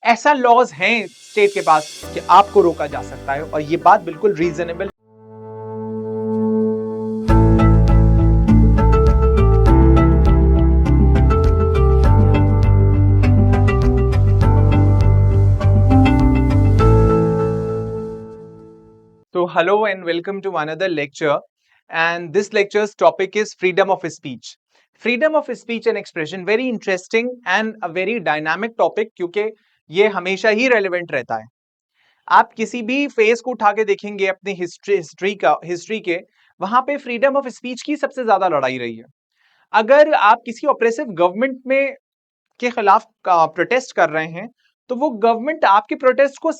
ऐसा लॉज हैं स्टेट के पास कि आपको रोका जा सकता है और ये बात बिल्कुल reasonable. So hello and welcome to another lecture, and this lecture's topic is freedom of speech. Freedom of speech and expression, very interesting and a very dynamic topic क्योंकि ये हमेशा ही relevant रहता है। आप किसी भी फेज को उठा के देखेंगे अपनी हिस्ट्री के, वहां पे फ्रीडम ऑफ स्पीच की सबसे ज्यादा लड़ाई रही है। अगर आप किसी ऑपरेसिव गवर्नमेंट में के खिलाफ प्रोटेस्ट कर रहे हैं तो वो गवर्नमेंट आपके प्रोटेस्ट को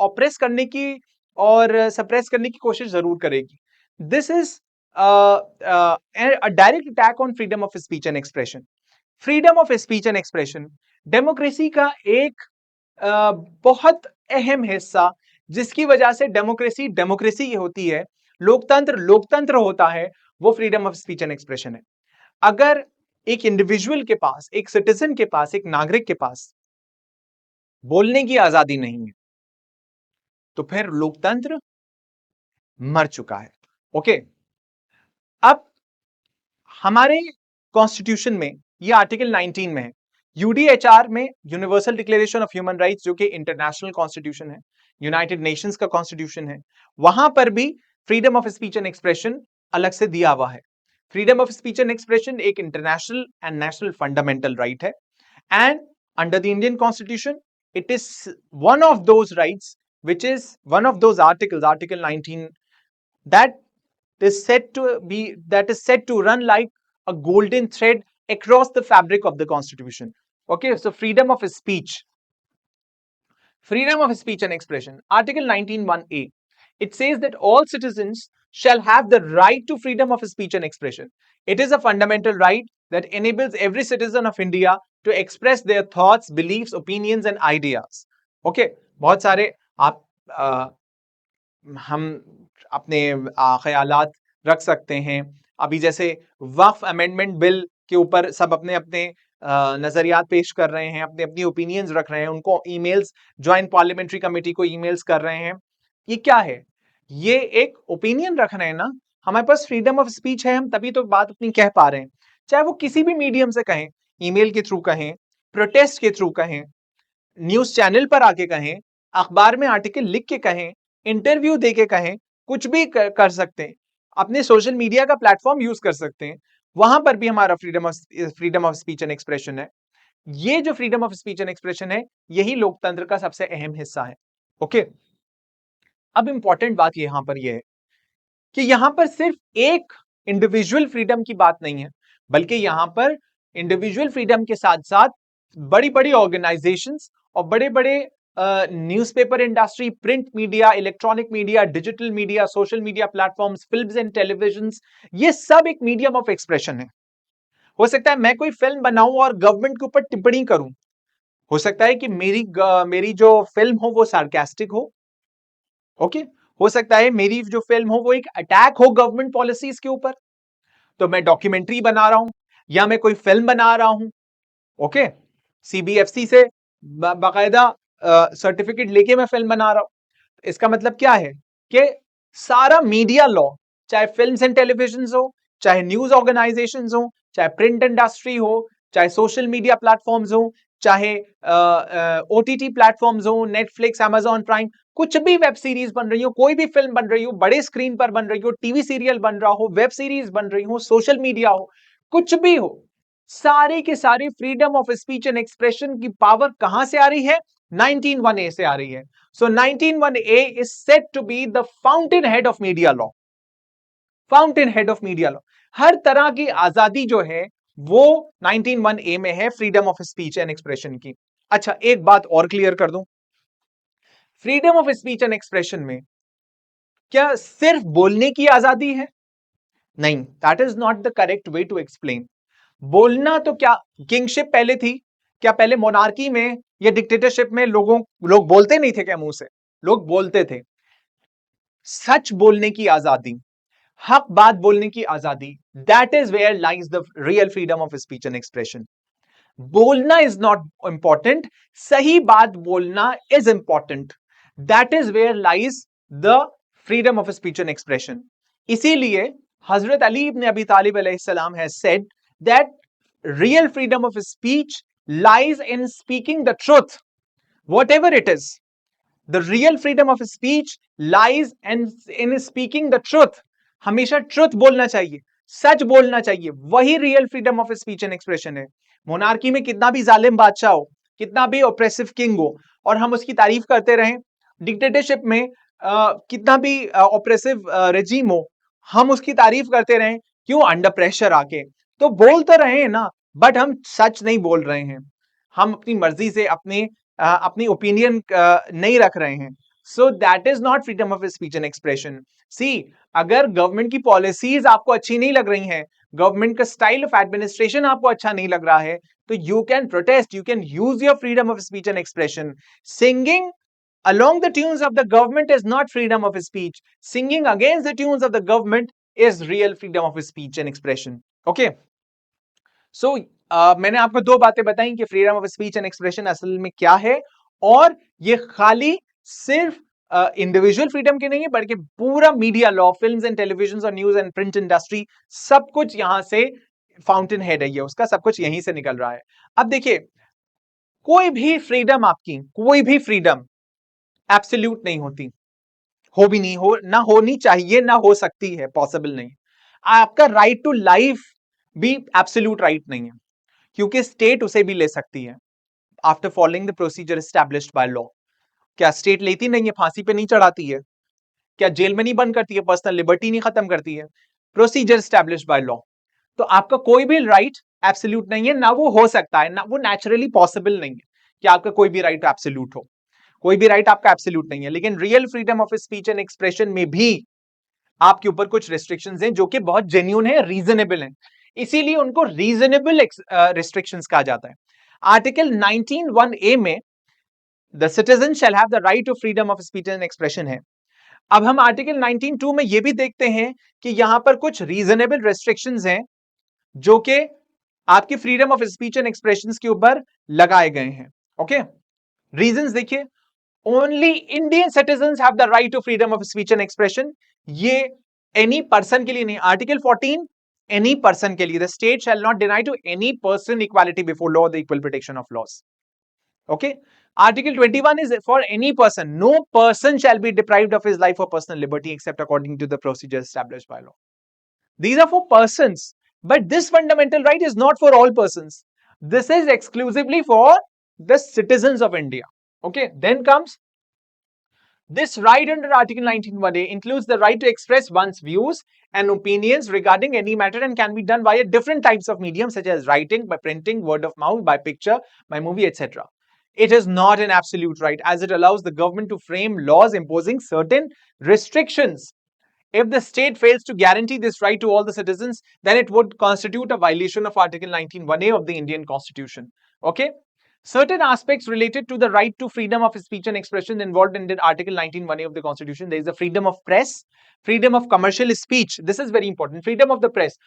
ऑपरेस करने की और सप्रेस करने की कोशिश जरूर करेगी। This is a direct attack on freedom of speech and expression. Freedom of speech and expression democracy का एक बहुत अहम हिस्सा, जिसकी वजह से डेमोक्रेसी डेमोक्रेसी होती है, लोकतंत्र लोकतंत्र होता है, वो freedom of speech and expression है। अगर एक इंडिविजुअल के पास, एक सिटीजन के पास, एक नागरिक के पास बोलने की आजादी नहीं है तो फिर लोकतंत्र मर चुका है। ओके, अब हमारे कॉन्स्टिट्यूशन में ये आर्टिकल 19 में है, यूडीएचआर में, universal declaration of human rights, जो कि इंटरनेशनल कॉन्स्टिट्यूशन है, यूनाइटेड नेशंस का कॉन्स्टिट्यूशन है, वहां पर भी freedom of speech and expression अलग से दिया हुआ है। Freedom of speech and expression एक international and national fundamental right है, and under the Indian Constitution, it is one of those rights, which is one of those articles, Article 19, that that is said to run like a golden thread across the fabric of the Constitution. Okay, so freedom of speech and expression, Article 19(1)(a), it says that all citizens shall have the right to freedom of speech and expression. It is a fundamental right that enables every citizen of India to express their thoughts, beliefs, opinions and ideas. Okay, बहुत सारे आप हम अपने ख्यालात रख सकते हैं। अभी जैसे वक्फ अमेंडमेंट बिल के ऊपर सब अपने अपने नजरियात पेश कर रहे हैं, अपने अपनी ओपिनियंस रख रहे हैं, उनको ईमेल्स, ज्वाइंट पार्लियामेंट्री कमेटी को ईमेल्स कर रहे हैं। ये क्या है? ये एक ओपिनियन रख रहे हैं ना, हमारे पास फ्रीडम ऑफ स्पीच है, हम तभी तो बात अपनी कह पा रहे हैं। चाहे वो किसी भी मीडियम से कहें, ईमेल के थ्रू कहें, प्रोटेस्ट के थ्रू कहें, न्यूज चैनल पर आके कहें, अखबार में आर्टिकल लिख के कहें, इंटरव्यू दे के कहें, कुछ भी कर सकते हैं, अपने सोशल मीडिया का प्लेटफॉर्म यूज कर सकते हैं, वहां पर भी हमारा freedom of speech and expression है। ये जो freedom of speech and expression है, यही लोकतंत्र का सबसे अहम हिस्सा है। ओके, अब इंपॉर्टेंट बात यहां पर यह है कि यहां पर सिर्फ एक इंडिविजुअल फ्रीडम की बात नहीं है, बल्कि यहां पर इंडिविजुअल फ्रीडम के साथ साथ बड़ी बड़ी ऑर्गेनाइजेशंस और बड़े बड़े newspaper industry, print media, electronic media, digital media, social media platforms, films and televisions, ये सब एक मीडियम ऑफ एक्सप्रेशन है। हो सकता है मैं कोई फिल्म बनाऊं और गवर्नमेंट के ऊपर टिप्पणी करूं, हो सकता है कि मेरी जो फिल्म हो वो सार्कास्टिक हो। ओके, हो सकता है मेरी जो फिल्म हो वो एक अटैक हो गवर्नमेंट पॉलिसीज के ऊपर, तो मैं डॉक्यूमेंट्री बना रहा हूं या मैं कोई फिल्म बना रहा हूं। ओके, सीबीएफसी से बाकायदा सर्टिफिकेट लेके मैं फिल्म बना रहा हूं। इसका मतलब क्या है कि सारा मीडिया लॉ, चाहे फिल्म्स एंड टेलीविजन हो, चाहे न्यूज ऑर्गेनाइजेशंस हो, चाहे प्रिंट इंडस्ट्री हो, चाहे सोशल मीडिया प्लेटफॉर्म्स हो, चाहे ओटीटी प्लेटफॉर्म्स हो, नेटफ्लिक्स, अमेजॉन प्राइम, कुछ भी वेब सीरीज बन रही हो, कोई भी फिल्म बन रही हो, बड़े स्क्रीन पर बन रही हो, टीवी सीरियल बन रहा हो, वेब सीरीज बन रही हो, सोशल मीडिया हो, कुछ भी हो, सारे के सारे freedom of speech and expression की पावर कहां से आ रही है? 19(1)(a) से आ रही है। So 19(1)(a) is said to be the fountainhead of media law. Fountainhead of media law, हर तरह की आजादी जो है वो 19(1)(a) में है, freedom of speech and expression की। अच्छा, एक बात और क्लियर कर दूं, freedom of speech and expression में क्या सिर्फ बोलने की आजादी है? नहीं, that is not the correct way to explain. बोलना तो क्या किंगशिप पहले थी? क्या पहले मोनार्की में या डिक्टेटरशिप में लोग बोलते नहीं थे क्या मुंह से? लोग बोलते थे। सच बोलने की आजादी, हक बात बोलने की आजादी, that is where lies the real freedom of speech and expression. बोलना इज नॉट इंपॉर्टेंट, सही बात बोलना is important. That is where lies the freedom of speech and expression. इसीलिए हजरत अली इब्न अबी तालिब अलैहिस्सलाम has said that real freedom of speech lies in speaking the truth, whatever it is. The real freedom of speech lies in speaking the truth. हमेशा truth बोलना चाहिए, सच बोलना चाहिए, वही real freedom of speech and expression है. Monarchy में कितना भी जालिम बादशाह हो, कितना भी ऑप्रेसिव किंग हो, और हम उसकी तारीफ करते रहें, डिक्टेटरशिप में कितना भी ऑप्रेसिव रेजिम हो, हम उसकी तारीफ करते रहें, क्यों? अंडर प्रेशर आके. तो बोल तो रहे हैं ना, बट हम सच नहीं बोल रहे हैं, हम अपनी मर्जी से अपनी ओपिनियन नहीं रख रहे हैं. So that is not freedom of speech and expression. See, अगर गवर्नमेंट की पॉलिसीज आपको अच्छी नहीं लग रही हैं, गवर्नमेंट का स्टाइल ऑफ एडमिनिस्ट्रेशन आपको अच्छा नहीं लग रहा है, तो you can protest, you can use your freedom of speech and expression. Singing along the tunes of the government is not freedom of speech. Singing against the tunes of the government is real freedom of speech and expression. Okay. So मैंने आपको दो बातें बताई कि freedom of speech and expression असल में क्या है, और ये खाली सिर्फ इंडिविजुअल फ्रीडम की नहीं है, बल्कि पूरा media law, films and television और न्यूज एंड प्रिंट इंडस्ट्री, सब कुछ यहां से फाउंटेन हेड है, ये उसका सब कुछ यहीं से निकल रहा है. अब देखिए, कोई भी फ्रीडम आपकी, कोई भी फ्रीडम एब्सोल्यूट नहीं होती, हो भी नहीं, हो ना, होनी चाहिए ना, हो सकती है, पॉसिबल नहीं. आपका राइट टू लाइफ भी एब्सोल्यूट राइट नहीं है, क्योंकि स्टेट उसे भी ले सकती है after following the procedure established by law. क्या स्टेट लेती नहीं है, फांसी पे नहीं चढ़ाती है? क्या जेल में नहीं बंद करती है? पर्सनल लिबर्टी नहीं खत्म करती है? Procedure established by law. तो आपका कोई भी राइट एब्सोल्यूट नहीं है, ना वो हो सकता है, ना वो नेचुरली पॉसिबल नहीं है कि आपका कोई भी राइट एब्सोल्यूट हो. कोई भी राइट आपका एब्सोल्यूट नहीं है. लेकिन real freedom of speech and expression में भी आपके ऊपर कुछ रिस्ट्रिक्शंस हैं जो कि बहुत जेन्युइन है, रीजनेबल है, इसीलिए उनको रीजनेबल रिस्ट्रिक्शंस कहा जाता है. आर्टिकल 19(1)(a) में the citizen shall have the right to freedom of speech and expression है. अब हम आर्टिकल 19(2) में ये भी देखते हैं कि यहां पर कुछ रीजनेबल रेस्ट्रिक्शंस हैं जो कि आपकी freedom of speech and expression के ऊपर लगाए गए हैं. ओके, रीजंस देखिए. Only Indian citizens have the right to freedom of speech and expression. ये एनी पर्सन के लिए नहीं. आर्टिकल 14 एनी पर्सन के लिए, the state shall not deny to any person equality before law, the equal protection of laws. Okay. Article 21 is for any person. No person shall be deprived of his life or personal liberty except according to the procedure established by law. These are for persons, but this fundamental right is not for all persons. This is exclusively for the citizens of India. Okay, then comes this right under Article 19(1)(a) includes the right to express one's views and opinions regarding any matter and can be done via different types of mediums such as writing, by printing, word of mouth, by picture, by movie, etc. It is not an absolute right, as it allows the government to frame laws imposing certain restrictions. If the state fails to guarantee this right to all the citizens, then it would constitute a violation of Article 19(1)(a) of the Indian Constitution. Okay. Certain aspects related to the right to freedom of speech and expression involved in the Article 19(1)(a) of the Constitution. There is the freedom of press, freedom of commercial speech. This is very important. Freedom of the press.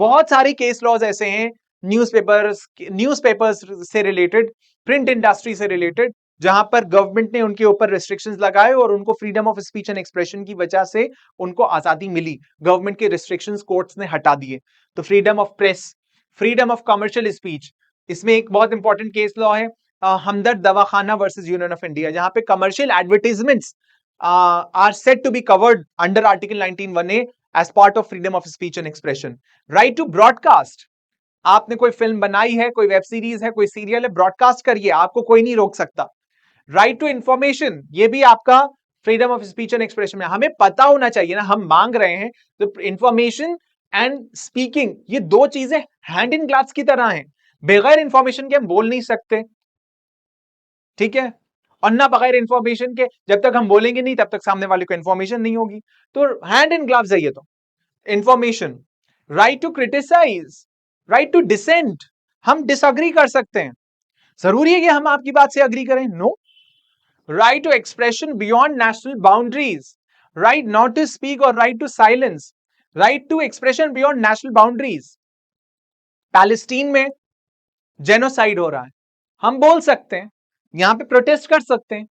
बहुत सारी case laws ऐसे हैं newspapers से related, print industry से related, जहां पर government ने उनके ऊपर रिस्ट्रिक्शंस लगाए और उनको freedom of speech and expression की वजह से उनको आजादी मिली. गवर्नमेंट के रिस्ट्रिक्शंस कोर्ट्स ने हटा दिए. तो freedom of press, freedom of commercial speech, इसमें एक बहुत इंपॉर्टेंट केस लॉ है हमदर्द दवाखाना वर्सेस यूनियन ऑफ इंडिया, जहां पे commercial advertisements are set to be covered under article 19(1)(a) as part of freedom of speech and expression. Right to broadcast. आपने कोई film बनाई है, कोई वेब सीरीज है, कोई सीरियल है, ब्रॉडकास्ट करिए, आपको कोई नहीं रोक सकता. राइट टू इंफॉर्मेशन, ये भी आपका freedom of speech and expression में. हमें पता होना चाहिए ना, हम मांग रहे हैं, तो इंफॉर्मेशन एंड स्पीकिंग, ये दो चीजें हैंड इन ग्लव्स की तरह हैं. बगैर इंफॉर्मेशन के हम बोल नहीं सकते, ठीक है, और ना बगैर इंफॉर्मेशन के जब तक हम बोलेंगे नहीं तब तक सामने वाले को इंफॉर्मेशन नहीं होगी. तो हैंड इन ग्लव्स है ये तो. Information. Right to criticise, right to dissent, हम डिसएग्री कर सकते हैं, जरूरी है कि हम आपकी बात से अग्री करें? No. Right to expression beyond national boundaries, right not to speak और right to silence, right to expression beyond national boundaries. Palestine में जेनोसाइड हो रहा है, हम बोल सकते हैं, यहां पे प्रोटेस्ट कर सकते हैं,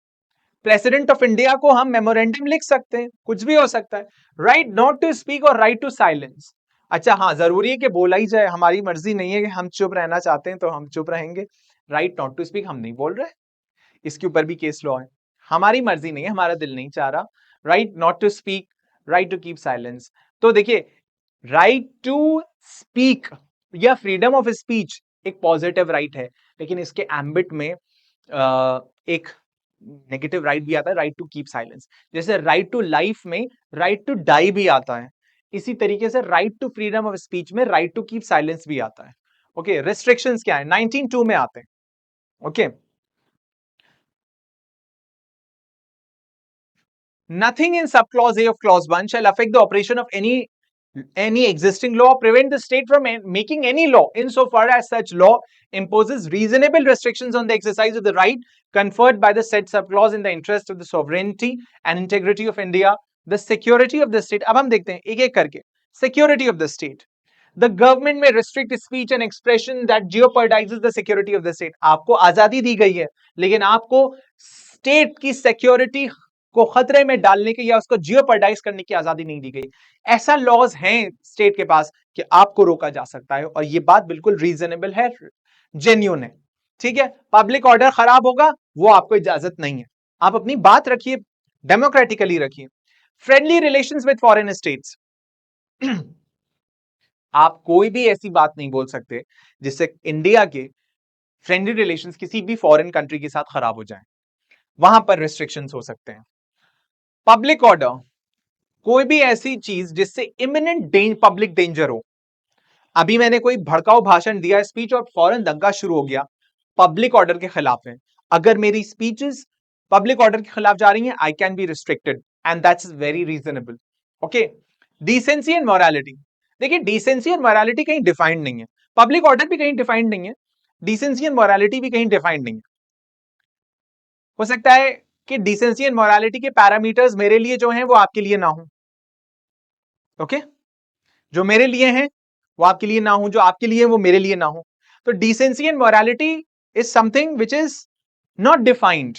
प्रेसिडेंट ऑफ इंडिया को हम मेमोरेंडम लिख सकते हैं, कुछ भी हो सकता है। राइट नॉट टू स्पीक और राइट टू साइलेंस। अच्छा हाँ, जरूरी है कि बोला ही जाए, हमारी मर्जी नहीं है कि हम चुप रहना चाहते हैं तो हम चुप रहेंगे। राइट नॉट टू स्पीक हम नहीं बोल रहे, इसके ऊपर भी केस लॉ है, हमारी मर्जी नहीं है, हमारा दिल नहीं चाह रहा। Right not to speak, right to keep silence. तो देखिए, राइट टू स्पीक या फ्रीडम ऑफ स्पीच एक पॉजिटिव राइट है, लेकिन इसके एम्बिट में एक नेगेटिव राइट भी आता है, राइट टू कीप साइलेंस। जैसे राइट टू लाइफ में राइट टू डाई भी आता है, इसी तरीके से right to freedom of speech में राइट टू कीप साइलेंस भी आता है। ओके, रिस्ट्रिक्शंस क्या है, 19(2) में आते हैं। Okay, nothing in subclause A of clause 1 shall affect the operation of any existing law or prevent the state from making any law insofar as such law imposes reasonable restrictions on the exercise of the right conferred by the said subclause in the interest of the sovereignty and integrity of India, the security of the state. अब हम देखते हैं एक एक करके। security of the state, the government may restrict speech and expression that jeopardizes the security of the state. आपको आजादी दी गई है, लेकिन आपको स्टेट की सिक्योरिटी को खतरे में डालने की या उसको जियोपर्डाइज करने की आजादी नहीं दी गई। ऐसा लॉज हैं स्टेट के पास कि आपको रोका जा सकता है, और ये बात बिल्कुल रीजनेबल है, जेन्युइन है। ठीक है, पब्लिक ऑर्डर खराब होगा वो आपको इजाजत नहीं है, आप अपनी बात रखिए, डेमोक्रेटिकली रखिए। Friendly relations with foreign states, आप कोई भी ऐसी बात नहीं बोल सकते जिससे इंडिया के फ्रेंडली रिलेशंस किसी भी फॉरेन कंट्री के साथ खराब हो जाए, वहां पर रिस्ट्रिक्शंस हो सकते हैं। पब्लिक ऑर्डर, कोई भी ऐसी चीज जिससे इमिनेंट पब्लिक डेंजर हो। अभी मैंने कोई भड़काऊ भाषण दिया, स्पीच, और फौरन दंगा शुरू हो गया, पब्लिक ऑर्डर के खिलाफ है। अगर मेरी स्पीचेस पब्लिक ऑर्डर के खिलाफ जा रही हैं, I can be restricted and that's very reasonable. Okay, decency and morality, देखिए डिसेंसी और मोरालिटी कहीं डिफाइंड नहीं है, पब्लिक ऑर्डर भी कहीं डिफाइंड नहीं है, डिसेंसी एंड मोरालिटी भी कहीं डिफाइंड नहीं है। हो सकता है कि डिसेंसी एंड मोरालिटी के पैरामीटर्स मेरे लिए जो हैं वो आपके लिए ना हो। ओके, जो मेरे लिए हैं वो आपके लिए ना हो, जो आपके लिए वो मेरे लिए ना हो। तो decency and morality is something which is not defined,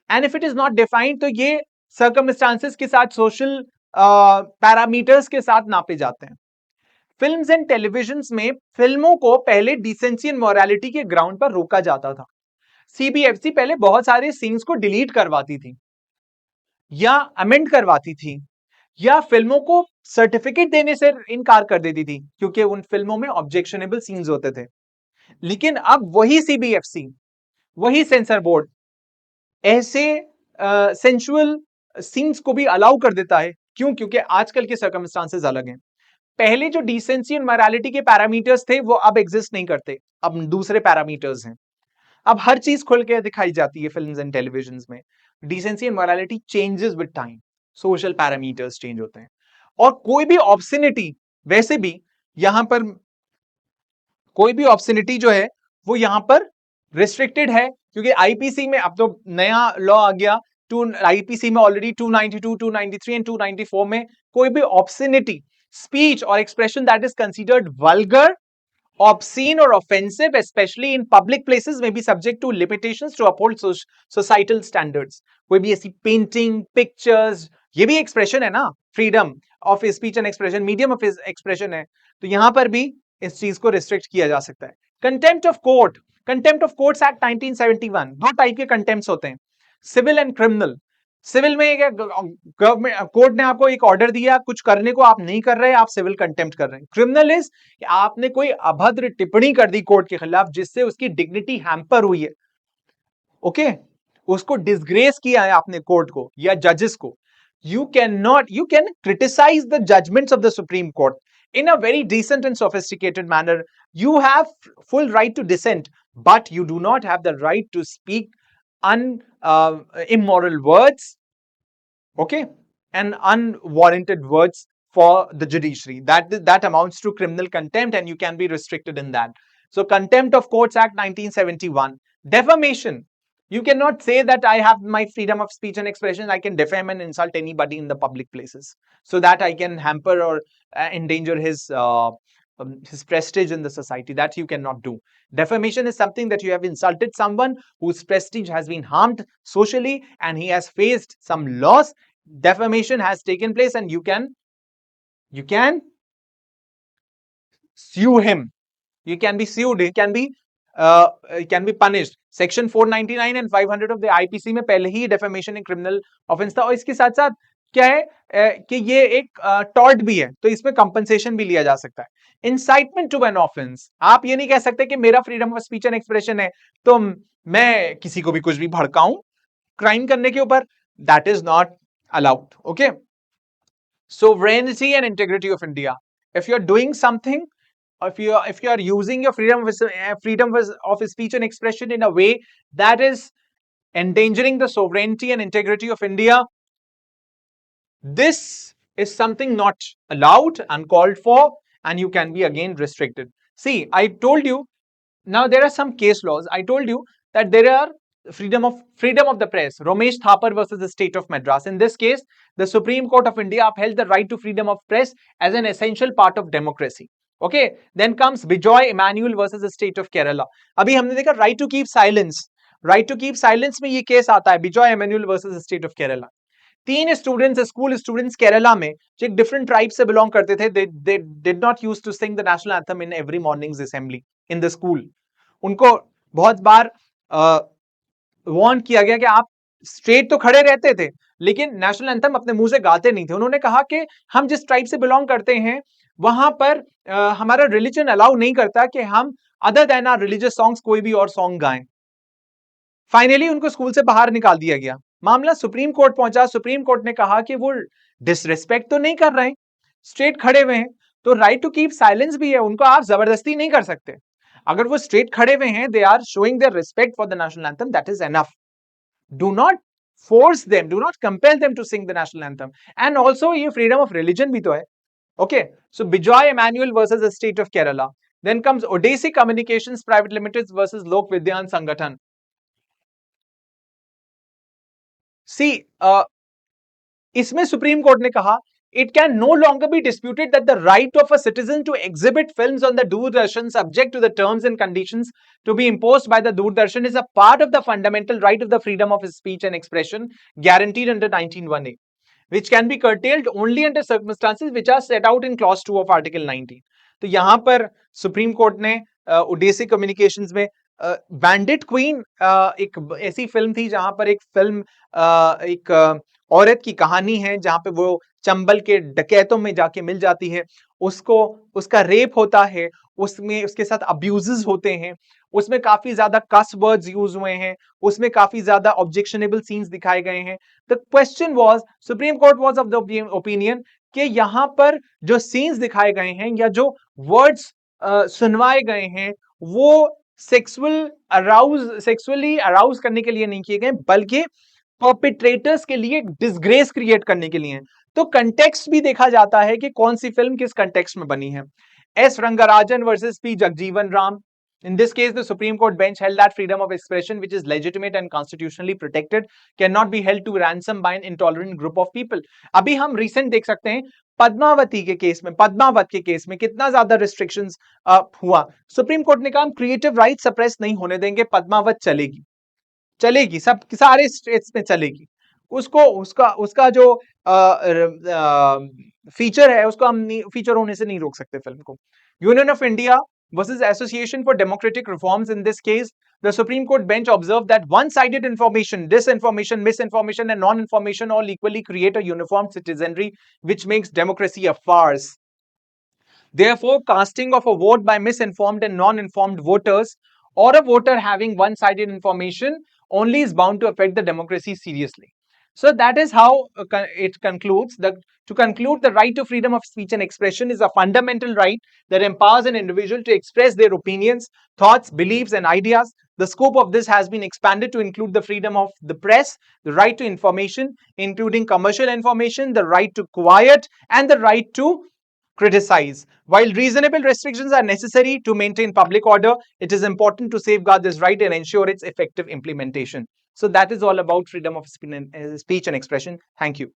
and if it is not defined तो ये सर्कमस्टांसेस के साथ, सोशल पैरामीटर्स के साथ नापे जाते हैं। फिल्म्स एंड टेलीविजन में फिल्मों को पहले डिसेंसी एंड मोरालिटी के ग्राउंड पर रोका जाता था। सीबीएफसी पहले बहुत सारे सीन्स को डिलीट करवाती थी या अमेंड करवाती थी, या फिल्मों को सर्टिफिकेट देने से इनकार कर देती थी क्योंकि उन फिल्मों में ऑब्जेक्शनेबल सीन्स होते थे। लेकिन अब वही सीबीएफसी, वही सेंसर बोर्ड ऐसे सेंसुअल सीन्स को भी अलाउ कर देता है। क्यों? क्योंकि आजकल के सर्कमस्टांसेस अलग हैं। पहले जो डिसेंसी एंड मोरालिटी के पैरामीटर्स थे वो अब एग्जिस्ट नहीं करते, अब दूसरे पैरामीटर्स हैं। अब हर चीज खुल के दिखाई जाती है फिल्म्स एंड टेलीविजन में। Decency and morality changes with time, social parameters change होते हैं, और कोई भी ऑब्सिनिटी, वैसे भी यहां पर कोई भी ऑब्सिनिटी जो है वो यहां पर रिस्ट्रिक्टेड है, क्योंकि आईपीसी में अब तो नया लॉ आ गया। आईपीसी में ऑलरेडी 292, 293 एंड 294 में कोई भी ऑब्सिनिटी, स्पीच और expression that is considered vulgar, obscene or offensive, especially in public places, may be subject to limitations to uphold societal standards. कोई भी ऐसी पेंटिंग, पिक्चर्स, ये भी एक्सप्रेशन है ना, freedom of speech and expression, medium of expression है, तो यहां पर भी इस चीज को रिस्ट्रिक्ट किया जा सकता है। Contempt of court, contempt of courts act 1971, दो टाइप के कंटेम्प्ट्स होते हैं, सिविल एंड क्रिमिनल। सिविल में गवर्नमेंट कोर्ट ने आपको एक ऑर्डर दिया, कुछ करने को आप नहीं कर रहे, आप सिविल कंटेम्प्ट कर रहे हैं। क्रिमिनल इज कि आपने कोई अभद्र टिप्पणी कर दी कोर्ट के खिलाफ जिससे उसकी डिग्निटी हैम्पर हुई है। ओके, उसको डिसग्रेस किया है आपने कोर्ट को या जजेस को। You can criticise the judgements of the Supreme Court in a very decent and sophisticated manner. You have full right to dissent, but you do not have the right to speak immoral words, okay, and unwarranted words for the judiciary. That amounts to criminal contempt, and you can be restricted in that. So Contempt of Courts Act 1971. Defamation, you cannot say that I have my freedom of speech and expression, I can defame and insult anybody in the public places so that I can hamper or endanger his his prestige in the society. That you cannot do. Defamation is something that you have insulted someone whose prestige has been harmed socially and he has faced some loss. Defamation has taken place and you can sue him. You can be sued. He can be punished. Section 499 and 500 of the IPC में पहले ही defamation एक criminal offense था और इसके साथ साथ क्या है कि ये एक tort भी है, तो इसमें compensation भी लिया जा सकता है. Incitement to an offense, आप ये नहीं कह सकते कि मेरा freedom of speech and expression है तो मैं किसी को भी कुछ भी भड़काऊं crime करने के ऊपर. That is not allowed. Okay. Sovereignty and integrity of India. If you are doing something, if you are using your freedom of speech and expression in a way that is endangering the sovereignty and integrity of India, this is something not allowed, uncalled for, and you can be again restricted. See, I told you, now there are some case laws. I told you that there are freedom of the press. Ramesh Thapar versus the State of Madras. In this case, the Supreme Court of India upheld the right to freedom of press as an essential part of democracy. Okay, then comes Bijoy Emmanuel versus the State of Kerala. अभी हमने देखा right to keep silence. Right to keep silence में ये case आता है Bijoy Emmanuel versus the State of Kerala. 3 students, school students Kerala में जो एक डिफरेंट ट्राइब से बिलोंग करते थे, they did not used to sing the national anthem in every morning's assembly in the school. उनको बहुत बार वार्न किया गया कि आप स्ट्रेट तो खड़े रहते थे लेकिन नेशनल एंथम अपने मुंह से गाते नहीं थे. उन्होंने कहा कि हम जिस ट्राइब से बिलोंग करते हैं वहां पर हमारा रिलीजन अलाउ नहीं करता कि हम other than our religious songs कोई भी और सॉन्ग गाएं. फाइनली उनको स्कूल से बाहर निकाल दिया गया. मामला सुप्रीम कोर्ट पहुंचा. सुप्रीम कोर्ट ने कहा कि वो डिसरिस्पेक्ट तो नहीं कर रहे हैं, स्ट्रेट खड़े हुए हैं, तो राइट टू कीप साइलेंस भी है, उनको आप जबरदस्ती नहीं कर सकते. अगर वो स्ट्रेट खड़े हुए हैं, they are showing their respect for the national anthem, that is enough. Do not force them, do not compel them to sing the national anthem. And also ये freedom of religion भी तो है. Okay, so Bijoy Emmanuel versus the State of Kerala. Then comes Odesi Communications Private Limited versus Lok Vidyan Sangathan. See, इसमें supreme court ने कहा it can no longer be disputed that the right of a citizen to exhibit films on the Doordarshan subject to the terms and conditions to be imposed by the Doordarshan is a part of the fundamental right of the freedom of speech and expression guaranteed under 19(1)(a), which can be curtailed only under circumstances which are set out in clause 2 of article 19. तो यहां पर supreme court ने Odyssey communications में bandit queen एक ऐसी film थी जहां पर एक फिल्म एक औरत की कहानी है जहां पे वो चंबल के डकैतों में जाके मिल जाती है, उसको उसका रेप होता है, उसमें उसके साथ अब्यूजेस होते हैं, उसमें काफी ज्यादा कस वर्ड्स यूज हुए हैं, उसमें काफी ज्यादा ऑब्जेक्शनेबल सीन्स दिखाए गए हैं. The question was, supreme court was of the opinion कि यहाँ पर जो सीन्स दिखाए गए हैं या जो वर्ड्स सुनवाए गए हैं वो सेक्सुअली अराउज करने के लिए नहीं किए गए बल्कि परपिट्रेटर्स के लिए डिसग्रेस क्रिएट करने के लिए. तो कंटेक्स्ट भी देखा जाता है कि कौन सी फिल्म किस कंटेक्स्ट में बनी है. S Rangarajan versus P Jagjivan Ram. In this case, the Supreme Court bench held that freedom of expression, which is legitimate and constitutionally protected, cannot be held to ransom by an intolerant group of people. अभी हम recent देख सकते हैं पद्मावती के case में, पद्मावत के case में कितना ज्यादा restrictions हुआ. सुप्रीम कोर्ट ने कहा हम क्रिएटिव राइट सप्रेस नहीं होने देंगे, पद्मावत चलेगी, चलेगी, सब सारे स्टेट्स में चलेगी. उसको उसका जो फीचर है उसको हम फीचर होने से नहीं रोक सकते फिल्म को. Union of India versus Association for Democratic Reforms. In this case, the Supreme Court bench observed that one-sided information, disinformation, misinformation, and non-information all equally create a uniform citizenry, which makes democracy a farce. Therefore, casting of a vote by misinformed and non-informed voters or a voter having one-sided information only is bound to affect the democracy seriously. So that is how it concludes. To conclude, the right to freedom of speech and expression is a fundamental right that empowers an individual to express their opinions, thoughts, beliefs, and ideas. The scope of this has been expanded to include the freedom of the press, the right to information, including commercial information, the right to quiet, and the right to criticize. While reasonable restrictions are necessary to maintain public order, it is important to safeguard this right and ensure its effective implementation. So that is all about freedom of speech and expression. Thank you.